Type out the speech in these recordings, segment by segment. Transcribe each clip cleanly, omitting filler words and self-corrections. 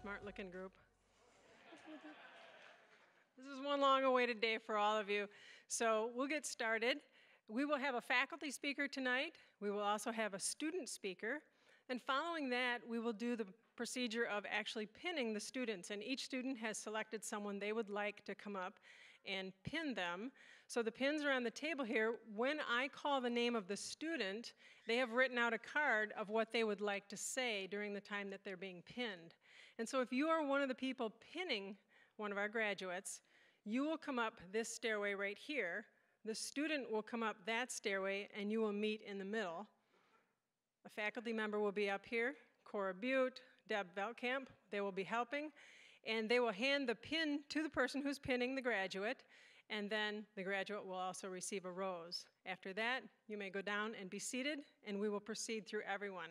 smart-looking group. This is one long-awaited day for all of you. So we'll get started. We will have a faculty speaker tonight. We will also have a student speaker. And following that, we will do the procedure of actually pinning the students. And each student has selected someone they would like to come up and pin them. So the pins are on the table here. When I call the name of the student, they have written out a card of what they would like to say during the time that they're being pinned. And so if you are one of the people pinning one of our graduates, you will come up this stairway right here. The student will come up that stairway, and you will meet in the middle. A faculty member will be up here, Cora Butte, Deb Veltkamp. They will be helping, and they will hand the pin to the person who's pinning the graduate, and then the graduate will also receive a rose. After that, you may go down and be seated, and we will proceed through everyone.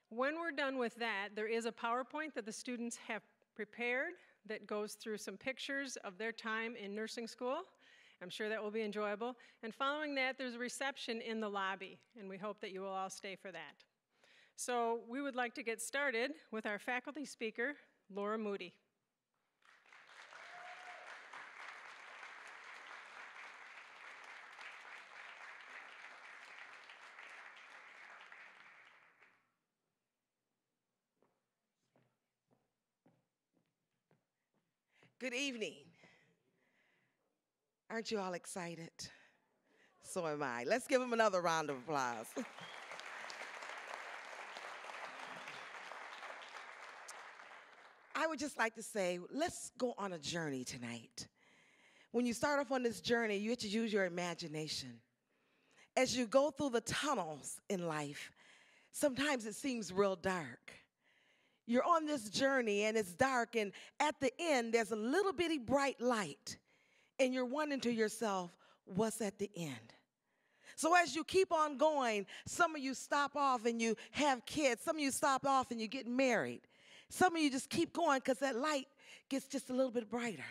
When we're done with that, there is a PowerPoint that the students have prepared that goes through some pictures of their time in nursing school. I'm sure that will be enjoyable. And following that, there's a reception in the lobby, and we hope that you will all stay for that. So we would like to get started with our faculty speaker, Laura Moody. Good evening. Aren't you all excited? So am I. Let's give them another round of applause. I would just like to say, let's go on a journey tonight. When you start off on this journey, you have to use your imagination. As you go through the tunnels in life, sometimes it seems real dark. You're on this journey and it's dark, and at the end there's a little bitty bright light, and you're wondering to yourself, what's at the end? So as you keep on going, some of you stop off and you have kids. Some of you stop off and you get married. Some of you just keep going because that light gets just a little bit brighter.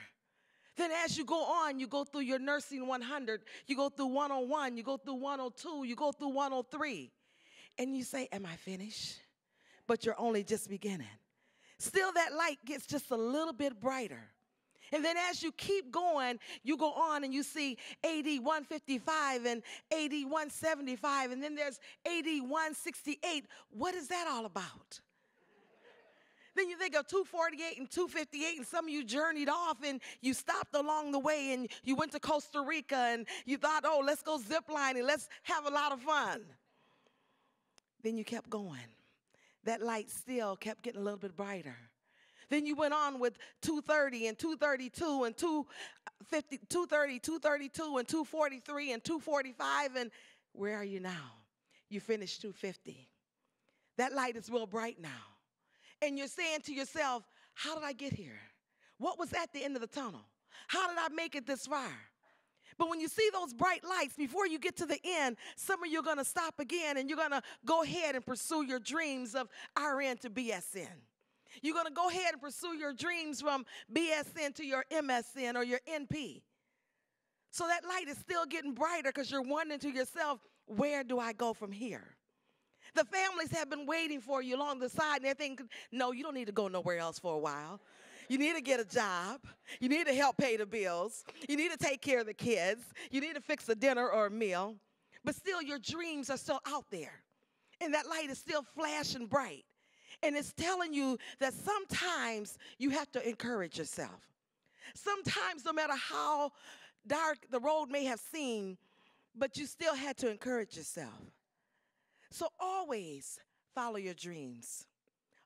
Then as you go on, you go through your nursing 100, you go through 101, you go through 102, you go through 103, and you say, am I finished? But you're only just beginning. Still, that light gets just a little bit brighter. And then as you keep going, you go on and you see AD 155 and AD 175, and then there's AD 168. What is that all about? Then you think of 248 and 258, and some of you journeyed off and you stopped along the way and you went to Costa Rica and you thought, oh, let's go ziplining, let's have a lot of fun. Then you kept going. That light still kept getting a little bit brighter. Then you went on with 230 and 232 and 250, 230, 232 and 243 and 245, and where are you now? You finished 250. That light is real bright now. And you're saying to yourself, how did I get here? What was at the end of the tunnel? How did I make it this far? But when you see those bright lights, before you get to the end, some of you are going to stop again and you're going to go ahead and pursue your dreams of RN to BSN. You're going to go ahead and pursue your dreams from BSN to your MSN or your NP. So that light is still getting brighter because you're wondering to yourself, where do I go from here? The families have been waiting for you along the side, and they're thinking, no, you don't need to go nowhere else for a while. You need to get a job. You need to help pay the bills. You need to take care of the kids. You need to fix a dinner or a meal. But still, your dreams are still out there. And that light is still flashing bright. And it's telling you that sometimes you have to encourage yourself. Sometimes, no matter how dark the road may have seemed, but you still had to encourage yourself. So always follow your dreams.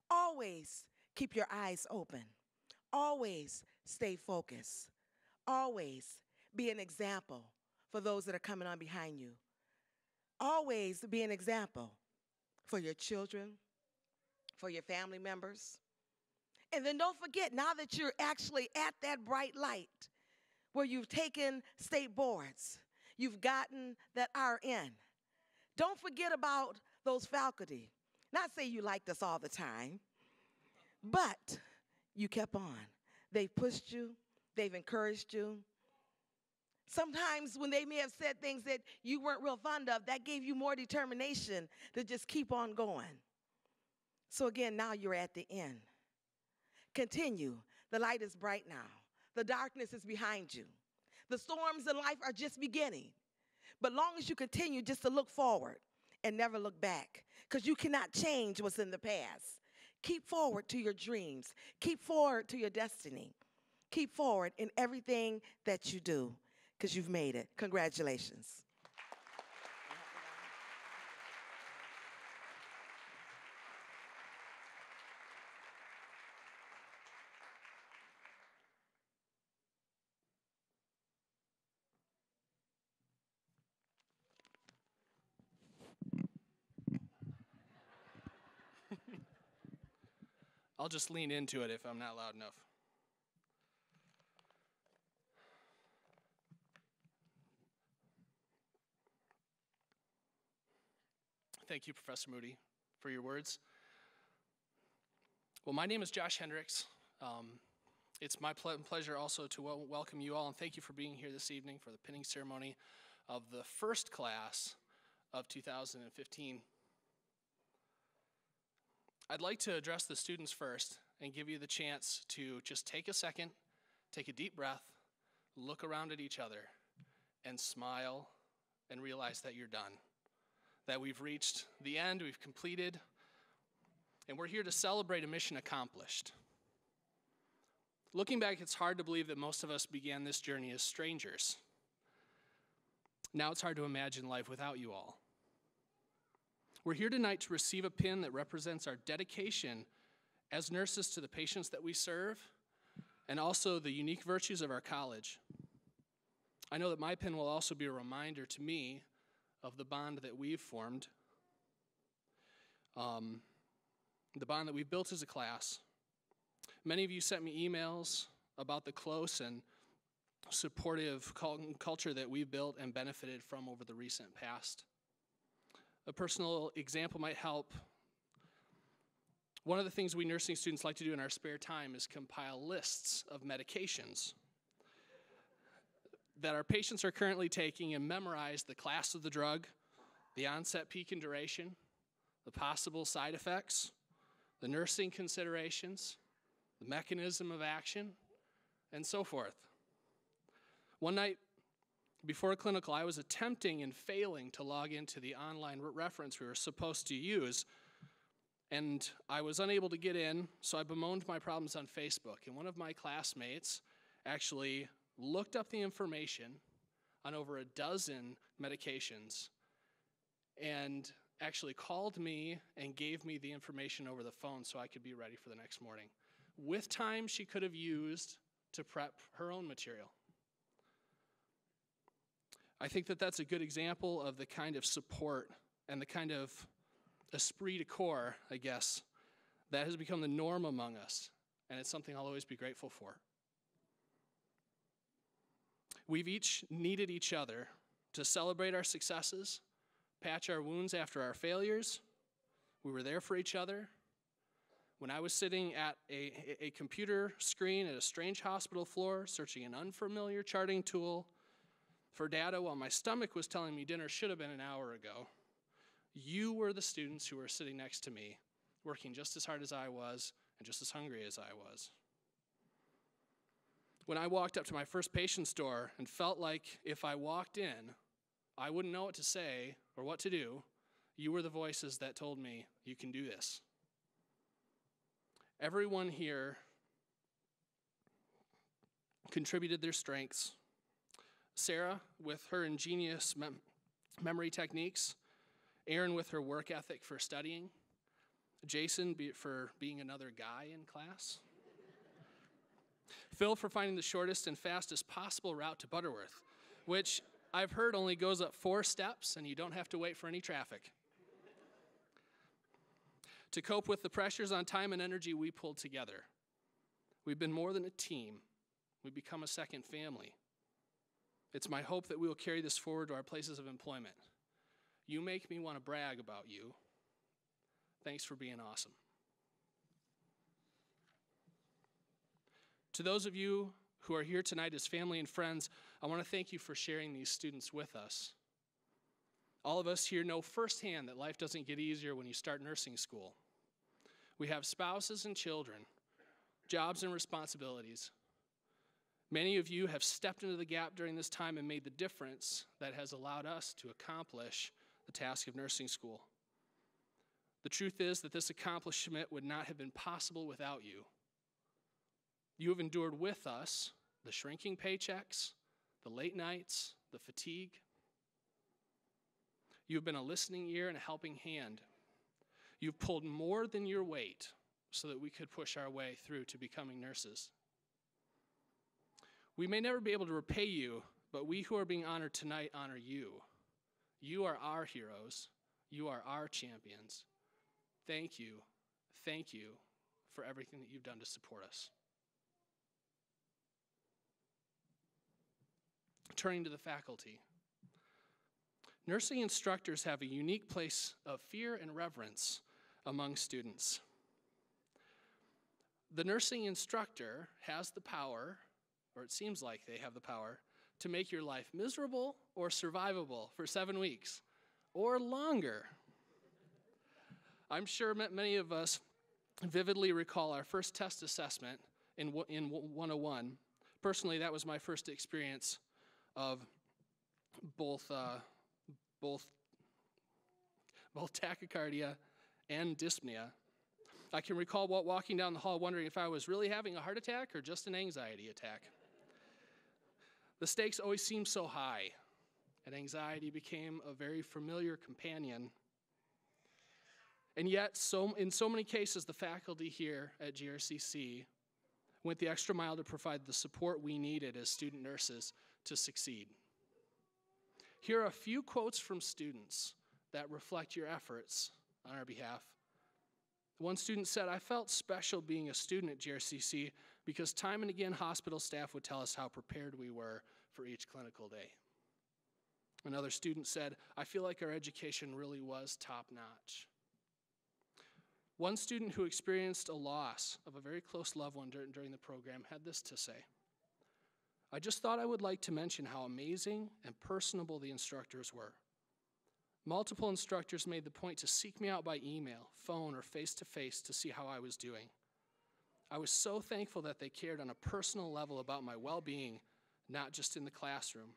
Always keep your eyes open. Always stay focused. Always be an example for those that are coming on behind you. Always be an example for your children, for your family members. And then don't forget, now that you're actually at that bright light where you've taken state boards, you've gotten that RN, don't forget about those faculty. Not say you liked us all the time, but you kept on. They've pushed you. They've encouraged you. Sometimes when they may have said things that you weren't real fond of, that gave you more determination to just keep on going. So again, now you're at the end. Continue. The light is bright now. The darkness is behind you. The storms in life are just beginning. But long as you continue just to look forward and never look back, because you cannot change what's in the past. Keep forward to your dreams. Keep forward to your destiny. Keep forward in everything that you do, because you've made it. Congratulations. I'll just lean into it if I'm not loud enough. Thank you, Professor Moody, for your words. Well, my name is Josh Hendricks. It's my pleasure also to welcome you all, and thank you for being here this evening for the pinning ceremony of the first class of 2015. I'd like to address the students first and give you the chance to just take a second, take a deep breath, look around at each other, and smile and realize that you're done, that we've reached the end, we've completed, and we're here to celebrate a mission accomplished. Looking back, it's hard to believe that most of us began this journey as strangers. Now it's hard to imagine life without you all. We're here tonight to receive a pin that represents our dedication as nurses to the patients that we serve and also the unique virtues of our college. I know that my pin will also be a reminder to me of the bond that we've formed, the bond that we've built as a class. Many of you sent me emails about the close and supportive culture that we've built and benefited from over the recent past. A personal example might help. One of the things we nursing students like to do in our spare time is compile lists of medications that our patients are currently taking and memorize the class of the drug, the onset, peak, and duration, the possible side effects, the nursing considerations, the mechanism of action, and so forth. One night before clinical, I was attempting and failing to log into the online reference we were supposed to use, and I was unable to get in, so I bemoaned my problems on Facebook, and one of my classmates actually looked up the information on over a dozen medications and actually called me and gave me the information over the phone so I could be ready for the next morning, with time she could have used to prep her own material. I think that that's a good example of the kind of support and the kind of esprit de corps, I guess, that has become the norm among us, and it's something I'll always be grateful for. We've each needed each other to celebrate our successes, patch our wounds after our failures. We were there for each other. When I was sitting at a computer screen at a strange hospital floor, searching an unfamiliar charting tool for data while my stomach was telling me dinner should have been an hour ago, you were the students who were sitting next to me, working just as hard as I was and just as hungry as I was. When I walked up to my first patient's door and felt like if I walked in, I wouldn't know what to say or what to do, you were the voices that told me, you can do this. Everyone here contributed their strengths. Sarah with her ingenious memory techniques, Aaron with her work ethic for studying, Jason for being another guy in class, Phil for finding the shortest and fastest possible route to Butterworth, which I've heard only goes up 4 steps and you don't have to wait for any traffic. To cope with the pressures on time and energy, we pulled together. We've been more than a team. We've become a second family. It's my hope that we will carry this forward to our places of employment. You make me want to brag about you. Thanks for being awesome. To those of you who are here tonight as family and friends, I want to thank you for sharing these students with us. All of us here know firsthand that life doesn't get easier when you start nursing school. We have spouses and children jobs and responsibilities. Many of you have stepped into the gap during this time and made the difference that has allowed us to accomplish the task of nursing school. The truth is that this accomplishment would not have been possible without you. You have endured with us the shrinking paychecks, the late nights, the fatigue. You've been a listening ear and a helping hand. You've pulled more than your weight so that we could push our way through to becoming nurses. We may never be able to repay you, but we who are being honored tonight honor you. You are our heroes. You are our champions. Thank you for everything that you've done to support us. Turning to the faculty. Nursing instructors have a unique place of fear and reverence among students. The nursing instructor has the power, or it seems like they have the power, to make your life miserable or survivable for 7 weeks or longer. I'm sure many of us vividly recall our first test assessment in 101. Personally, that was my first experience of both tachycardia and dyspnea. I can recall walking down the hall wondering if I was really having a heart attack or just an anxiety attack. The stakes always seemed so high, and anxiety became a very familiar companion. And yet, in so many cases, the faculty here at GRCC went the extra mile to provide the support we needed as student nurses to succeed. Here are a few quotes from students that reflect your efforts on our behalf. One student said, "I felt special being a student at GRCC because time and again hospital staff would tell us how prepared we were for each clinical day." Another student said, "I feel like our education really was top-notch." One student who experienced a loss of a very close loved one during the program had this to say, "I just thought I would like to mention how amazing and personable the instructors were. Multiple instructors made the point to seek me out by email, phone, or face-to-face to see how I was doing. I was so thankful that they cared on a personal level about my well-being, not just in the classroom.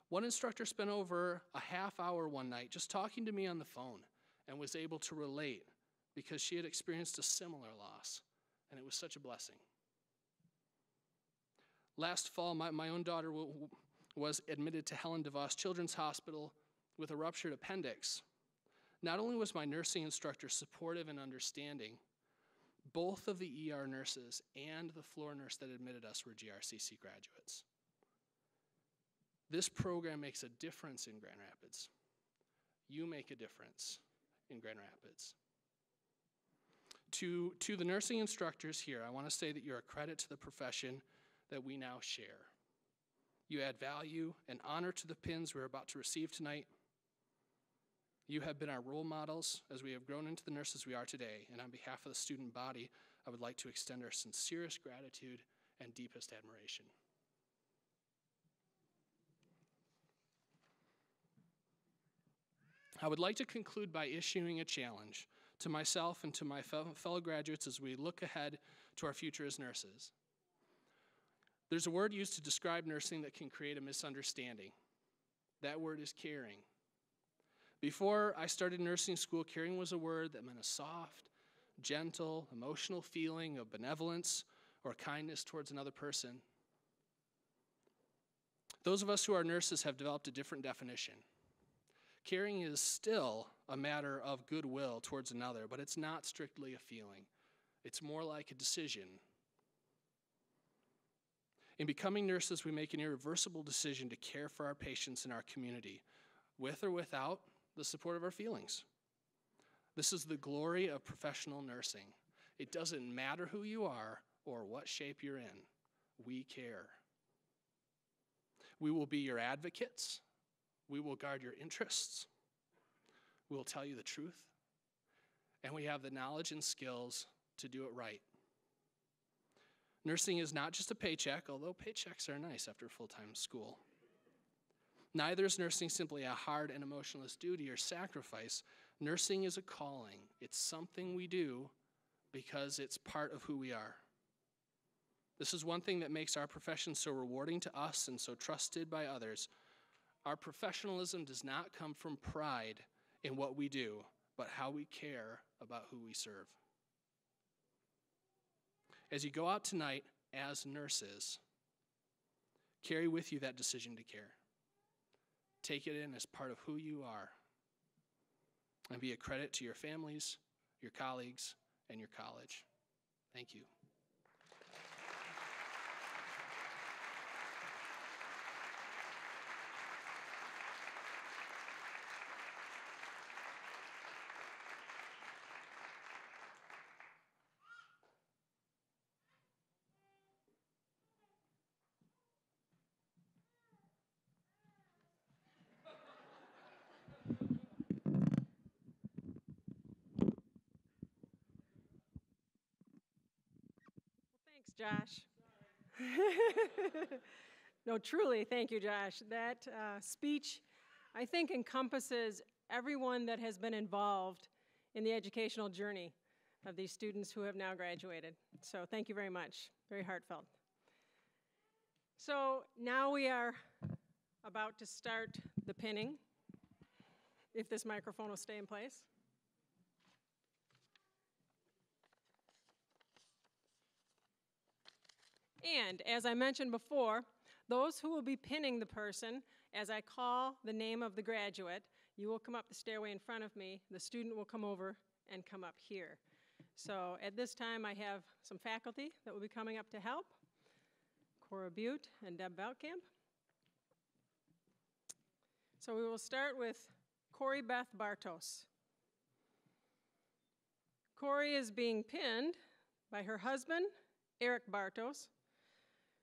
One instructor spent over a half hour one night just talking to me on the phone and was able to relate because she had experienced a similar loss, and it was such a blessing." Last fall, my own daughter was admitted to Helen DeVos Children's Hospital with a ruptured appendix. Not only was my nursing instructor supportive and understanding, both of the ER nurses and the floor nurse that admitted us were GRCC graduates. This program makes a difference in Grand Rapids. You make a difference in Grand Rapids. To the nursing instructors here, I want to say that you're a credit to the profession that we now share. You add value and honor to the pins we're about to receive tonight. You have been our role models as we have grown into the nurses we are today, and on behalf of the student body, I would like to extend our sincerest gratitude and deepest admiration. I would like to conclude by issuing a challenge to myself and to my fellow graduates as we look ahead to our future as nurses. There's a word used to describe nursing that can create a misunderstanding. That word is caring. Before I started nursing school, caring was a word that meant a soft, gentle, emotional feeling of benevolence or kindness towards another person. Those of us who are nurses have developed a different definition. Caring is still a matter of goodwill towards another, but it's not strictly a feeling. It's more like a decision. In becoming nurses, we make an irreversible decision to care for our patients in our community, with or without the support of our feelings. This is the glory of professional nursing. It doesn't matter who you are or what shape you're in. We care. We will be your advocates. We will guard your interests. We will tell you the truth. And we have the knowledge and skills to do it right. Nursing is not just a paycheck, although paychecks are nice after full-time school. Neither is nursing simply a hard and emotionless duty or sacrifice. Nursing is a calling. It's something we do because it's part of who we are. This is one thing that makes our profession so rewarding to us and so trusted by others. Our professionalism does not come from pride in what we do, but how we care about who we serve. As you go out tonight as nurses, carry with you that decision to care. Take it in as part of who you are, and be a credit to your families, your colleagues, and your college. Thank you. Thanks, Josh. No, truly, thank you, Josh. That speech, I think, encompasses everyone that has been involved in the educational journey of these students who have now graduated. So thank you very much. Very heartfelt. So now we are about to start the pinning, if this microphone will stay in place. And as I mentioned before, those who will be pinning the person, as I call the name of the graduate, you will come up the stairway in front of me, the student will come over and come up here. So at this time I have some faculty that will be coming up to help, Cora Butte and Deb Veltkamp. So we will start with Corey Beth Bartos. Corey is being pinned by her husband, Eric Bartos.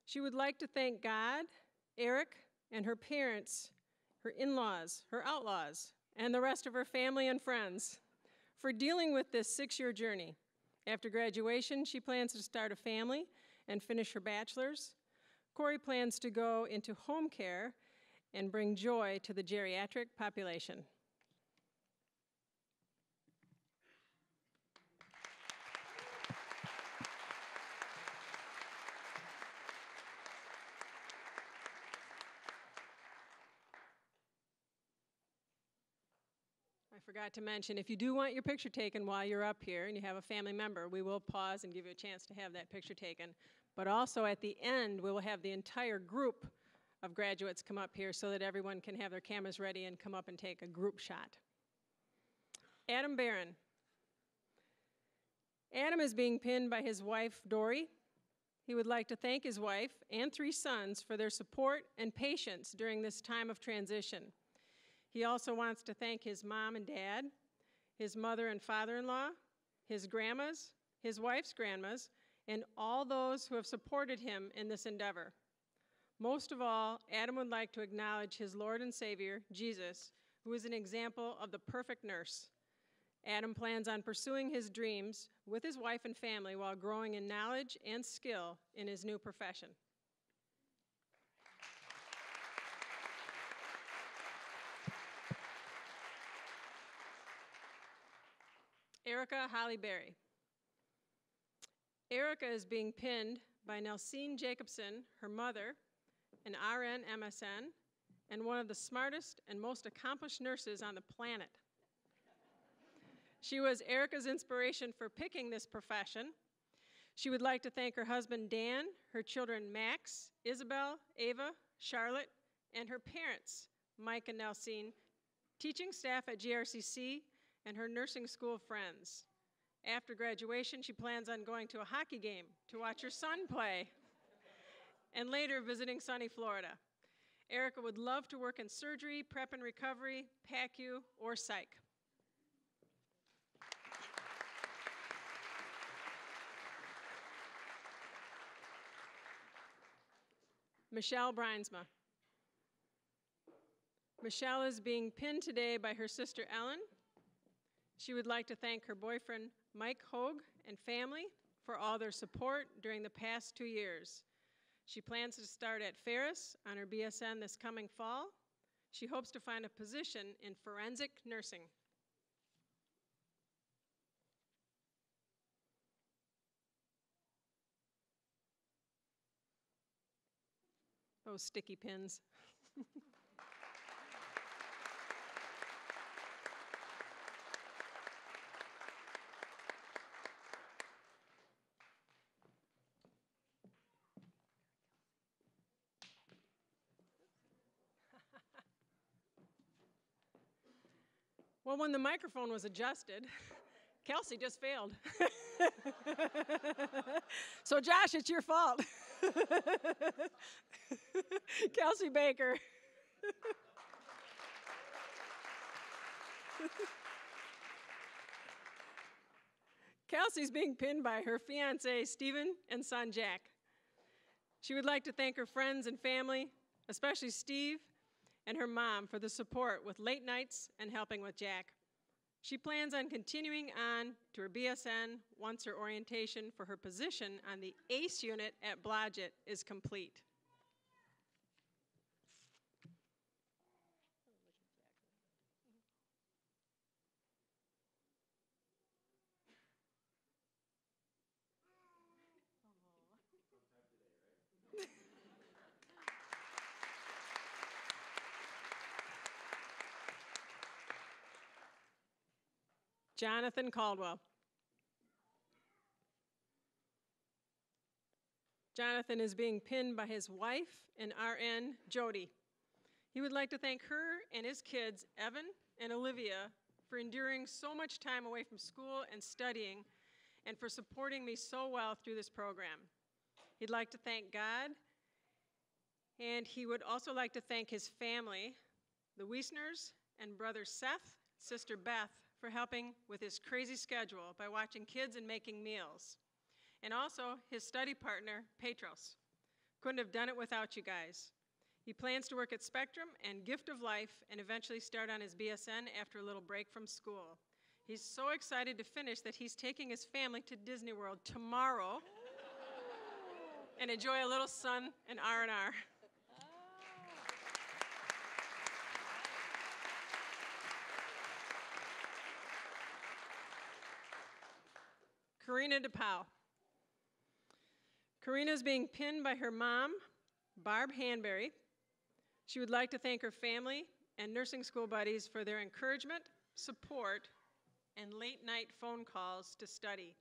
She would like to thank God, Eric, and her parents, her in-laws, her outlaws, and the rest of her family and friends for dealing with this 6-year journey. After graduation, she plans to start a family and finish her bachelor's. Corey plans to go into home care and bring joy to the geriatric population. I forgot to mention, if you do want your picture taken while you're up here and you have a family member, we will pause and give you a chance to have that picture taken. But also at the end, we will have the entire group of graduates come up here so that everyone can have their cameras ready and come up and take a group shot. Adam Barron. Adam is being pinned by his wife, Dory. He would like to thank his wife and 3 sons for their support and patience during this time of transition. He also wants to thank his mom and dad, his mother and father-in-law, his grandmas, his wife's grandmas, and all those who have supported him in this endeavor. Most of all, Adam would like to acknowledge his Lord and Savior, Jesus, who is an example of the perfect nurse. Adam plans on pursuing his dreams with his wife and family while growing in knowledge and skill in his new profession. Erica Holly Berry. Erica is being pinned by Nelsine Jacobson, her mother, an RN MSN, and one of the smartest and most accomplished nurses on the planet. She was Erica's inspiration for picking this profession. She would like to thank her husband Dan, her children Max, Isabel, Ava, Charlotte, and her parents, Mike and Nelsine, teaching staff at GRCC, and her nursing school friends. After graduation, she plans on going to a hockey game to watch her son play, and later visiting sunny Florida. Erica would love to work in surgery, prep and recovery, PACU, or psych. Michelle Brynsma. Michelle is being pinned today by her sister Ellen. She would like to thank her boyfriend Mike Hogue and family for all their support during the past 2 years. She plans to start at Ferris on her BSN this coming fall. She hopes to find a position in forensic nursing. Those sticky pins. Well, when the microphone was adjusted, Kelsey just failed. So Josh, it's your fault. Kelsey Baker. Kelsey's being pinned by her fiance, Stephen, and son, Jack. She would like to thank her friends and family, especially Steve and her mom, for the support with late nights and helping with Jack. She plans on continuing on to her BSN once her orientation for her position on the ACE unit at Blodgett is complete. Jonathan Caldwell. Jonathan is being pinned by his wife and RN, Jody. He would like to thank her and his kids, Evan and Olivia, for enduring so much time away from school and studying, and for supporting me so well through this program. He'd like to thank God, and he would also like to thank his family, the Wiesners and brother Seth, sister Beth, for helping with his crazy schedule by watching kids and making meals. And also his study partner, Petros. Couldn't have done it without you guys. He plans to work at Spectrum and Gift of Life and eventually start on his BSN after a little break from school. He's so excited to finish that he's taking his family to Disney World tomorrow and enjoy a little sun and R&R. Karina DePau. Karina is being pinned by her mom, Barb Hanbury. She would like to thank her family and nursing school buddies for their encouragement, support, and late night phone calls to study.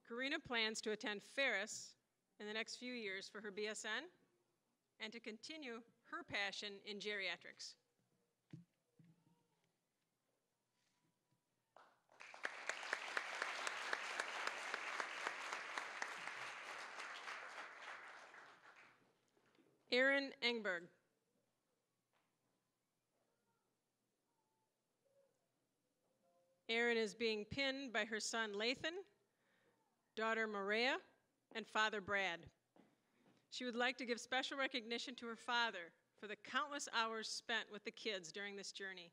Karina plans to attend Ferris in the next few years for her BSN and to continue her passion in geriatrics. Aaron Engberg. Aaron is being pinned by her son Lathan, daughter Maria, and father Brad. She would like to give special recognition to her father for the countless hours spent with the kids during this journey.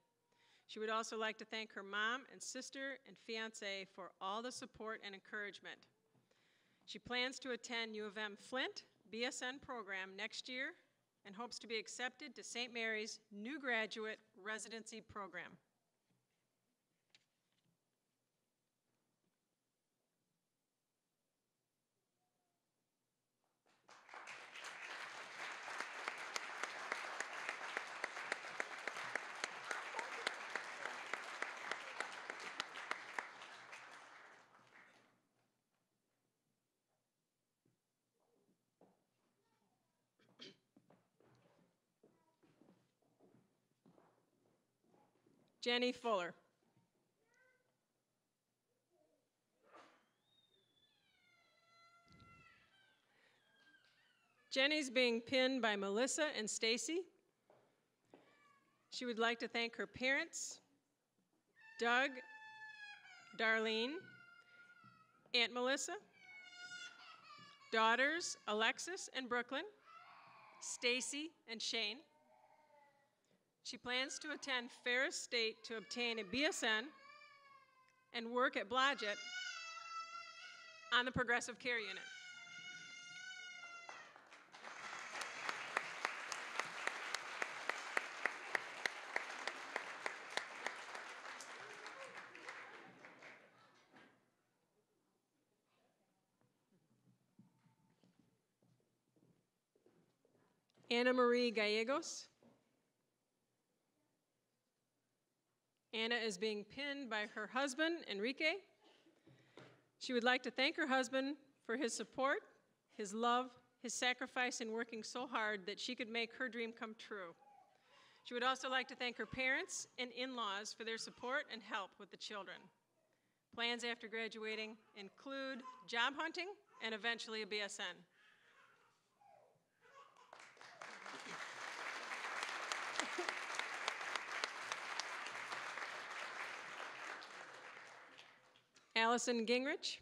She would also like to thank her mom and sister and fiance for all the support and encouragement. She plans to attend U of M Flint BSN program next year and hopes to be accepted to St. Mary's new graduate residency program. Jenny Fuller. Jenny's being pinned by Melissa and Stacy. She would like to thank her parents, Doug, Darlene, Aunt Melissa, daughters Alexis and Brooklyn, Stacy and Shane. She plans to attend Ferris State to obtain a BSN and work at Blodgett on the progressive care unit. Ana Marie Gallegos. Anna is being pinned by her husband, Enrique. She would like to thank her husband for his support, his love, his sacrifice in working so hard that she could make her dream come true. She would also like to thank her parents and in-laws for their support and help with the children. Plans after graduating include job hunting and eventually a BSN. Allison Gingrich.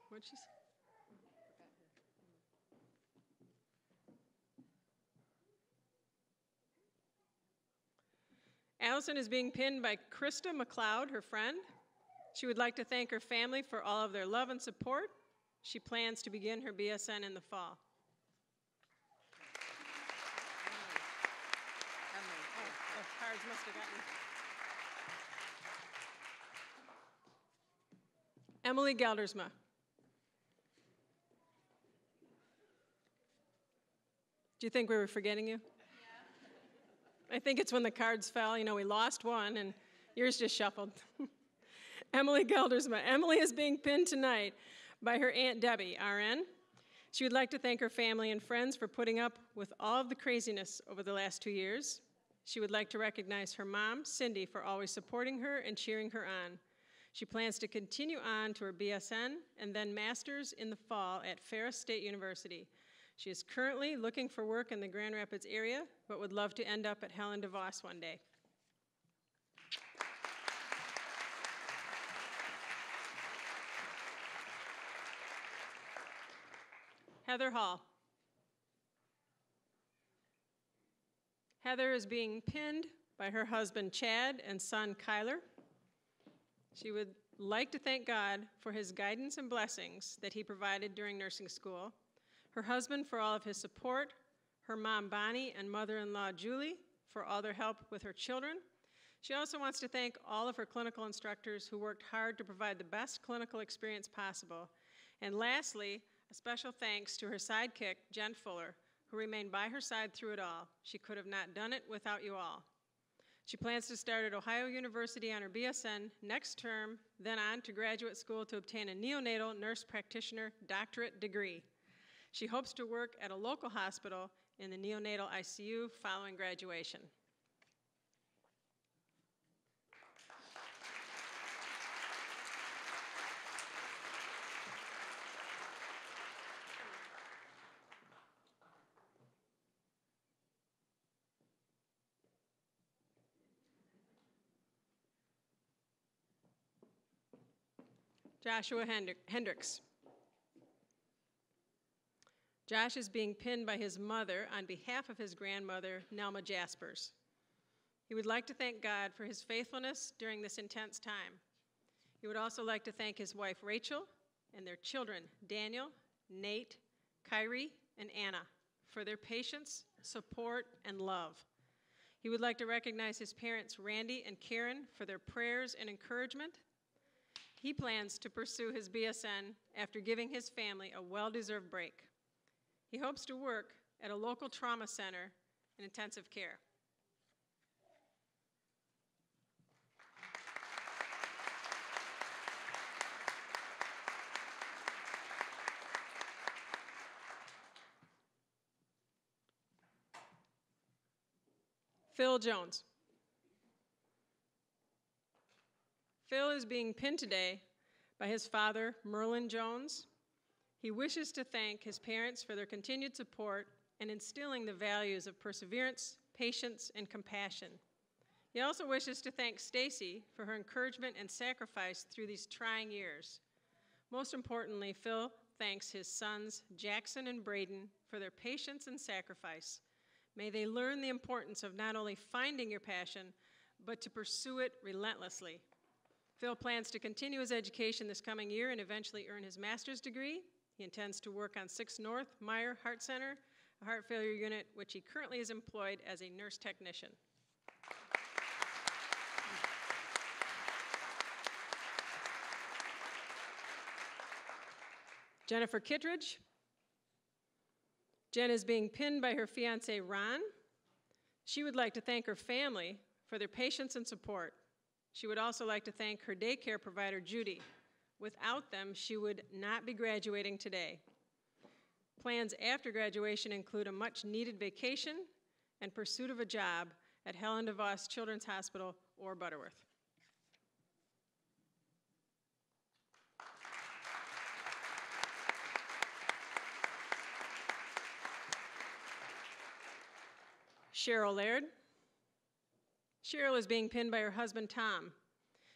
What'd she say? Allison is being pinned by Krista McLeod, her friend. She would like to thank her family for all of their love and support. She plans to begin her BSN in the fall. Cards must have gotten. Emily Geldersma. Do you think we were forgetting you? Yeah. I think it's when the cards fell. You know, we lost one and yours just shuffled. Emily Geldersma. Emily is being pinned tonight by her Aunt Debbie, RN. She would like to thank her family and friends for putting up with all of the craziness over the last 2 years. She would like to recognize her mom, Cindy, for always supporting her and cheering her on. She plans to continue on to her BSN and then master's in the fall at Ferris State University. She is currently looking for work in the Grand Rapids area, but would love to end up at Helen DeVos one day. Heather Hall. Heather is being pinned by her husband Chad and son Kyler. She would like to thank God for his guidance and blessings that he provided during nursing school, her husband for all of his support, her mom Bonnie and mother-in-law Julie for all their help with her children. She also wants to thank all of her clinical instructors who worked hard to provide the best clinical experience possible. And lastly, a special thanks to her sidekick, Jen Fuller, who remained by her side through it all. She could have not done it without you all. She plans to start at Ohio University on her BSN next term, then on to graduate school to obtain a neonatal nurse practitioner doctorate degree. She hopes to work at a local hospital in the neonatal ICU following graduation. Joshua Hendricks. Josh is being pinned by his mother on behalf of his grandmother, Nelma Jaspers. He would like to thank God for his faithfulness during this intense time. He would also like to thank his wife, Rachel, and their children, Daniel, Nate, Kyrie, and Anna, for their patience, support, and love. He would like to recognize his parents, Randy and Karen, for their prayers and encouragement. He plans to pursue his BSN after giving his family a well-deserved break. He hopes to work at a local trauma center in intensive care. Phil Jones. Phil is being pinned today by his father, Merlin Jones. He wishes to thank his parents for their continued support and instilling the values of perseverance, patience, and compassion. He also wishes to thank Stacy for her encouragement and sacrifice through these trying years. Most importantly, Phil thanks his sons, Jackson and Braden, for their patience and sacrifice. May they learn the importance of not only finding your passion, but to pursue it relentlessly. Phil plans to continue his education this coming year and eventually earn his master's degree. He intends to work on 6 North Meyer Heart Center, a heart failure unit which he currently is employed as a nurse technician. Jennifer Kittredge. Jen is being pinned by her fiance, Ron. She would like to thank her family for their patience and support. She would also like to thank her daycare provider, Judy. Without them, she would not be graduating today. Plans after graduation include a much-needed vacation and pursuit of a job at Helen DeVos Children's Hospital or Butterworth. Cheryl Laird. Cheryl is being pinned by her husband, Tom.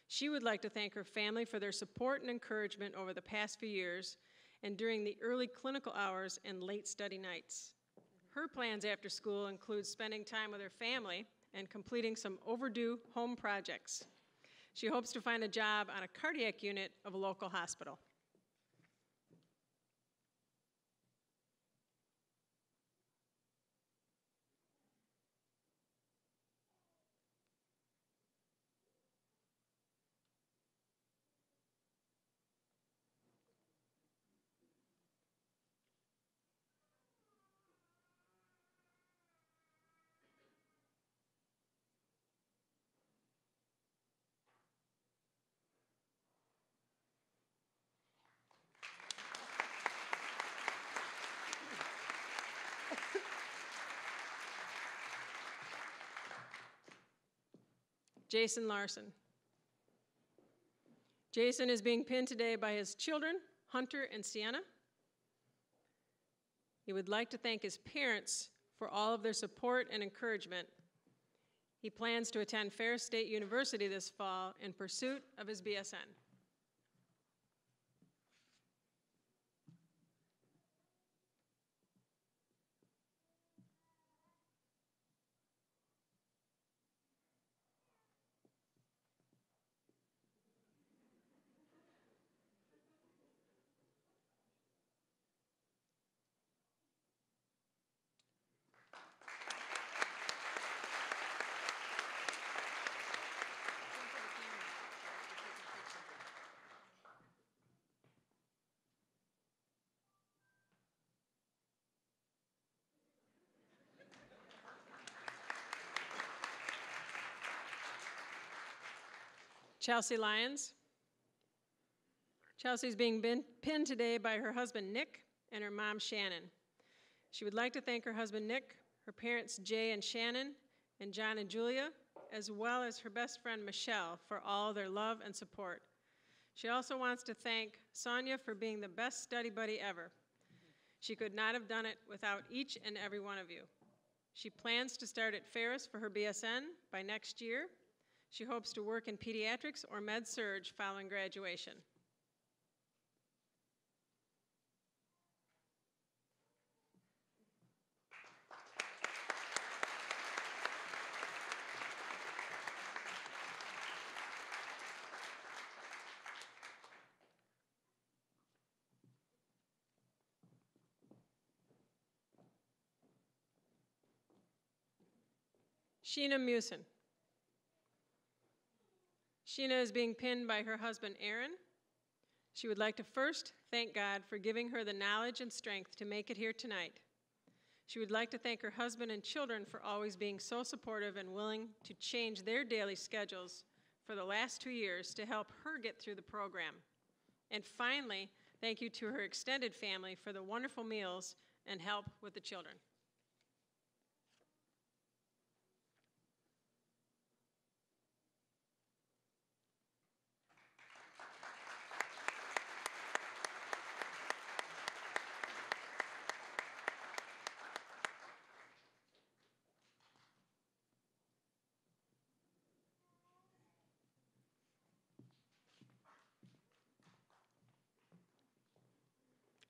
She would like to thank her family for their support and encouragement over the past few years and during the early clinical hours and late study nights. Her plans after school include spending time with her family and completing some overdue home projects. She hopes to find a job on a cardiac unit of a local hospital. Jason Larson. Jason is being pinned today by his children, Hunter and Sienna. He would like to thank his parents for all of their support and encouragement. He plans to attend Ferris State University this fall in pursuit of his BSN. Chelsea Lyons. Chelsea's being pinned today by her husband, Nick, and her mom, Shannon. She would like to thank her husband, Nick, her parents, Jay and Shannon, and John and Julia, as well as her best friend, Michelle, for all their love and support. She also wants to thank Sonia for being the best study buddy ever. She could not have done it without each and every one of you. She plans to start at Ferris for her BSN by next year. She hopes to work in pediatrics or med-surg following graduation. Sheena Musin. Sheena is being pinned by her husband, Aaron. She would like to first thank God for giving her the knowledge and strength to make it here tonight. She would like to thank her husband and children for always being so supportive and willing to change their daily schedules for the last 2 years to help her get through the program. And finally, thank you to her extended family for the wonderful meals and help with the children.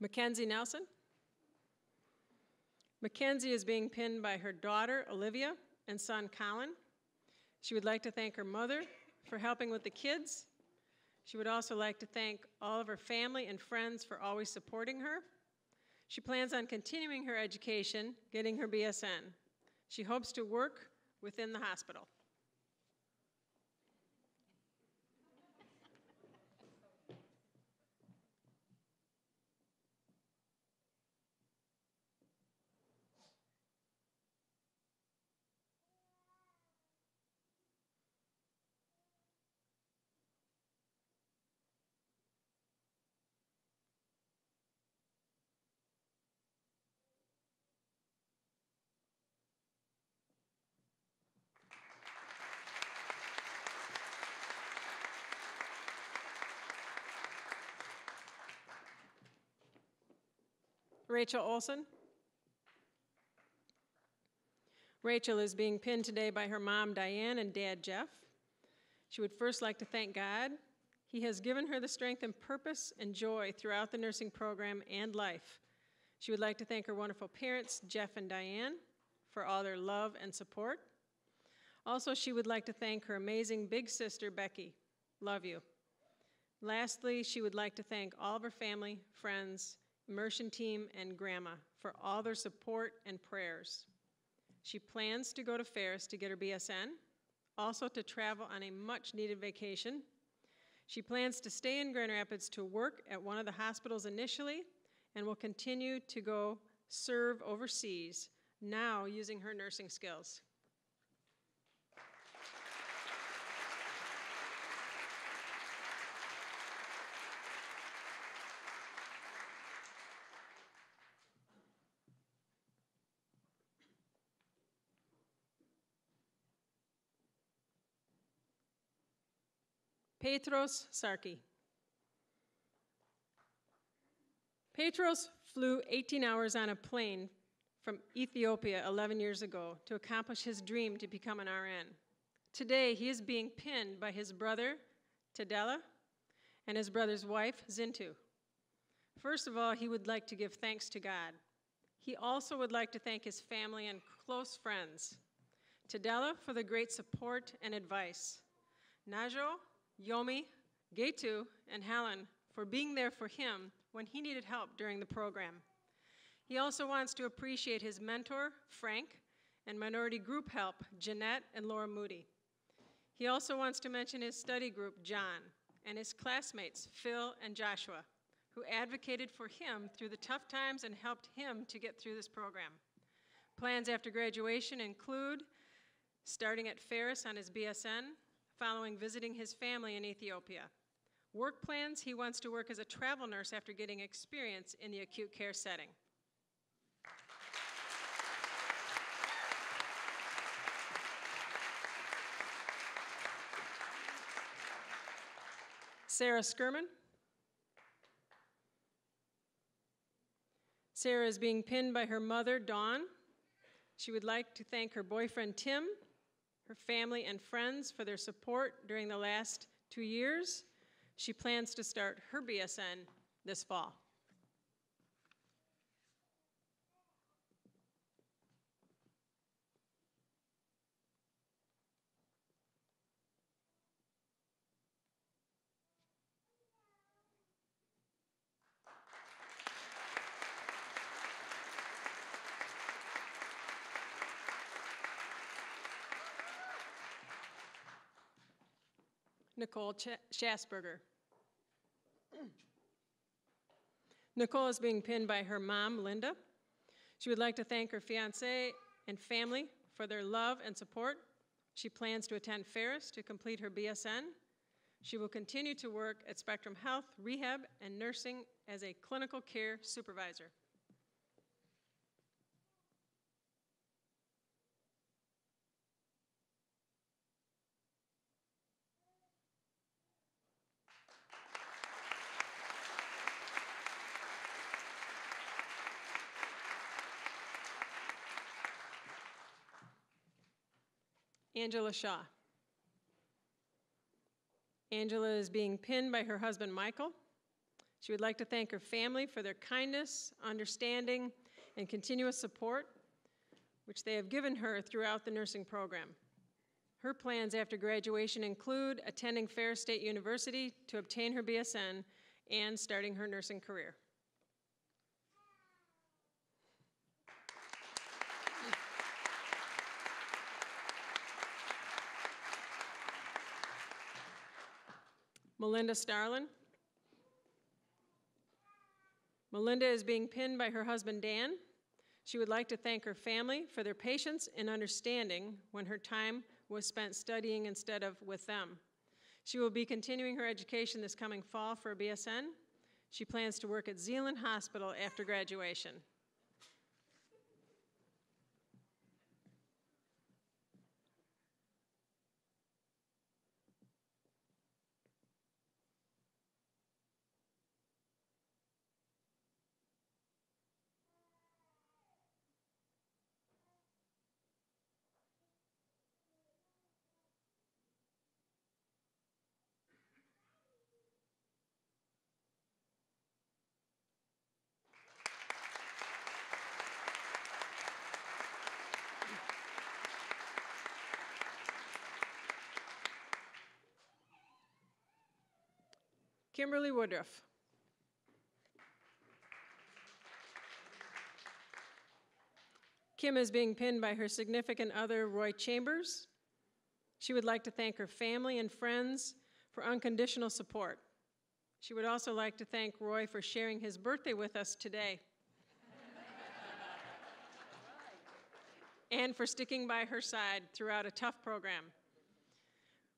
Mackenzie Nelson. Mackenzie is being pinned by her daughter, Olivia, and son, Colin. She would like to thank her mother for helping with the kids. She would also like to thank all of her family and friends for always supporting her. She plans on continuing her education, getting her BSN. She hopes to work within the hospital. Rachel Olson. Rachel is being pinned today by her mom, Diane, and dad, Jeff. She would first like to thank God. He has given her the strength and purpose and joy throughout the nursing program and life. She would like to thank her wonderful parents, Jeff and Diane, for all their love and support. Also, she would like to thank her amazing big sister, Becky. Love you. Lastly, she would like to thank all of her family, friends, immersion team, and grandma for all their support and prayers. She plans to go to Ferris to get her BSN, also to travel on a much-needed vacation. She plans to stay in Grand Rapids to work at one of the hospitals initially and will continue to go serve overseas, now using her nursing skills. Petros Sarki. Petros flew 18 hours on a plane from Ethiopia 11 years ago to accomplish his dream to become an RN. Today, he is being pinned by his brother, Tadela, and his brother's wife, Zintu. First of all, he would like to give thanks to God. He also would like to thank his family and close friends. Tadela for the great support and advice. Najo, Yomi, Getu, and Helen for being there for him when he needed help during the program. He also wants to appreciate his mentor, Frank, and minority group help, Jeanette and Laura Moody. He also wants to mention his study group, John, and his classmates, Phil and Joshua, who advocated for him through the tough times and helped him to get through this program. Plans after graduation include starting at Ferris on his BSN, following visiting his family in Ethiopia. Work plans, he wants to work as a travel nurse after getting experience in the acute care setting. Sarah Skirman. Sarah is being pinned by her mother, Dawn. She would like to thank her boyfriend, Tim, her family and friends for their support during the last 2 years. She plans to start her BSN this fall. Nicole Schasberger. Nicole is being pinned by her mom, Linda. She would like to thank her fiance and family for their love and support. She plans to attend Ferris to complete her BSN. She will continue to work at Spectrum Health, Rehab, and Nursing as a clinical care supervisor. Angela Shaw. Angela is being pinned by her husband, Michael. She would like to thank her family for their kindness, understanding, and continuous support, which they have given her throughout the nursing program. Her plans after graduation include attending Ferris State University to obtain her BSN and starting her nursing career. Melinda Starlin. Melinda is being pinned by her husband, Dan. She would like to thank her family for their patience and understanding when her time was spent studying instead of with them. She will be continuing her education this coming fall for a BSN. She plans to work at Zeeland Hospital after graduation. Kimberly Woodruff. Kim is being pinned by her significant other, Roy Chambers. She would like to thank her family and friends for unconditional support. She would also like to thank Roy for sharing his birthday with us today. And for sticking by her side throughout a tough program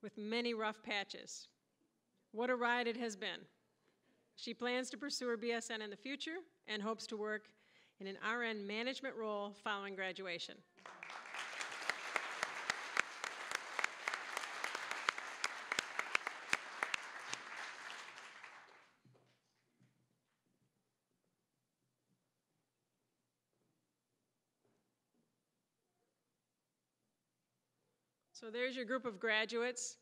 with many rough patches. What a ride it has been. She plans to pursue her BSN in the future and hopes to work in an RN management role following graduation. So there's your group of graduates.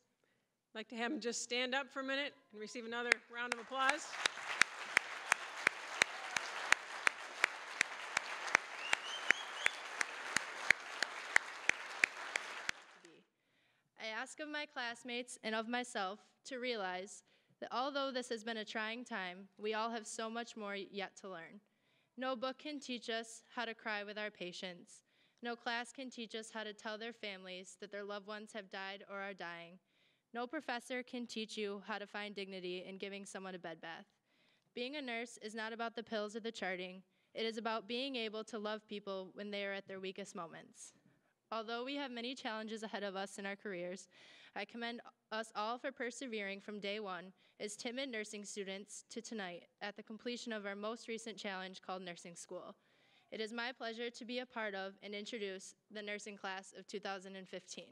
I'd like to have them just stand up for a minute and receive another round of applause. I ask of my classmates and of myself to realize that although this has been a trying time, we all have so much more yet to learn. No book can teach us how to cry with our patients. No class can teach us how to tell their families that their loved ones have died or are dying. No professor can teach you how to find dignity in giving someone a bed bath. Being a nurse is not about the pills or the charting. It is about being able to love people when they are at their weakest moments. Although we have many challenges ahead of us in our careers, I commend us all for persevering from day one as timid nursing students to tonight at the completion of our most recent challenge called nursing school. It is my pleasure to be a part of and introduce the nursing class of 2015.